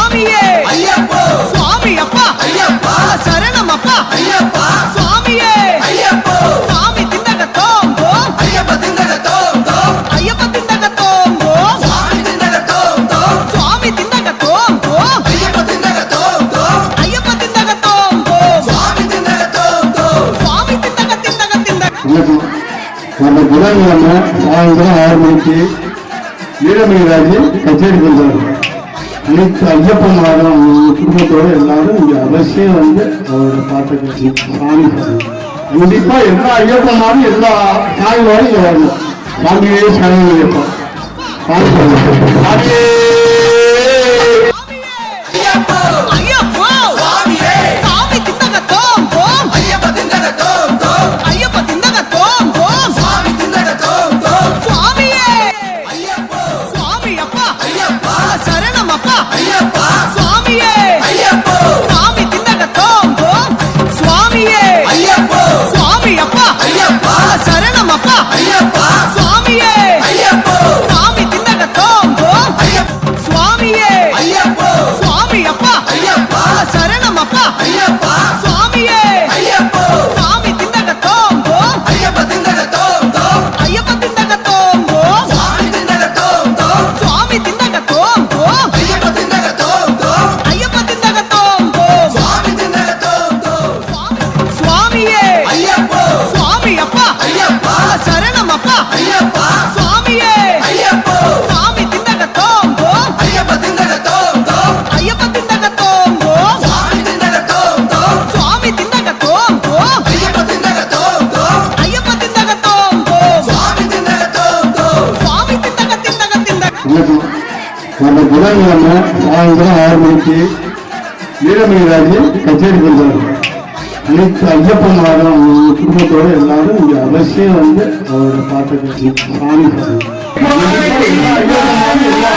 சுவாமியே ஐயப்போ சுவாமி அப்பா ஐயப்பா சரணம் அப்பா ஐயப்பா சுவாமியே ஐயப்போ சாமி திண்டக தோங்கோ ஐயப்ப திண்டக தோம் தோம் ஐயப்ப திண்டக தோங்கோ சுவாமி திண்டக தோம் தோம் சுவாமி திண்டக தோங்கோ ஐயப்ப திண்டக தோம் தோம் ஐயப்ப திண்டக தோங்கோ சுவாமி திண்டக தோம் தோம் சுவாமி திண்டக திண்டக திண்டக நம்ம புதன்கிழமை சாயந்தரம் 6 மணிக்கு வீரமணிராஜ் கச்சேரி பண்றாரு. அனைத்து ஐயப்ப மாதம் குடும்பத்தோடு எல்லாரும் இங்க அவசியம் வந்து அவரோட பாட்டு சாமி கண்டிப்பா எல்லா ஐயப்ப மாதம் எல்லா சாமியோடும் இங்க வரணும். சாமியே சாமி ஐயப்பம் சாமி சாமியே ஐயப்போ ஐயப்போ சுவாமியே சாமி திண்டக தோங்கோ ஐயப்ப திண்டக தோம் தோம் ஐயப்ப திண்டக தோங்கோ சுவாமி திண்டக தோம் தோம் சுவாமியே ஐயப்போ சுவாமி அப்பா ஐயப்பா சரணம் அப்பா ஐயப்பா சுவாமியே ஐயப்போ சாமி திண்டக தோங்கோ சுவாமியே ஐயப்போ சுவாமி அப்பா ஐயப்பா சரணம் அப்பா ஐயப்பா சுவாமியே ஐயப்போ சாமி திண்டக தோங்கோ சுவாமியே ஐயப்போ சுவாமி அப்பா ஐயப்பா சரணம் அப்பா ஐயப்பா சுவாமியே ஐயப்போ சாமி திண்டக தோங்கோ ஐயப்ப திண்டக தோம் தோம் ஐயப்ப திண்டக தோங்கோ சுவாமி திண்டக தோம் தோம் சுவாமி திண்டக தோங்கோ ஐயப்ப திண்டக தோம் தோம் ஐயப்ப திண்டக தோங்கோ சுவாமி திண்டக தோம் தோம் சுவாமியே ஐயப்போ சுவாமி அப்பா ஐயப்பா சரணம் அப்பா ஐயப்பா சுவாமியே ஐயப்போ சாமி திண்டக தோங்கோ ஐயப்ப திண்டக தோம் தோம் ஐயப்ப திண்டக தோங்கோ சுவாமி திண்டக தோம் தோம் சுவாமி திண்டக தோங்கோ ஐயப்ப திண்டக தோம் தோம் ஐயப்ப திண்டக தோங்கோ சுவாமி திண்டக தோம் தோம் சுவாமி திண்டக திண்டக திண்டக நம்ம புதன்கிழமை சாயந்தரம் 6 மணிக்கு வீரமணிராஜ் கச்சேரி பண்றாரு. அனைத்து ஐயப்ப மாதம் குடும்பத்தோடு எல்லாரும் இங்க அவசியம் வந்து அவரோட பாட்டு சாமி எல்லா ஐயப்ப மாதம் எல்லா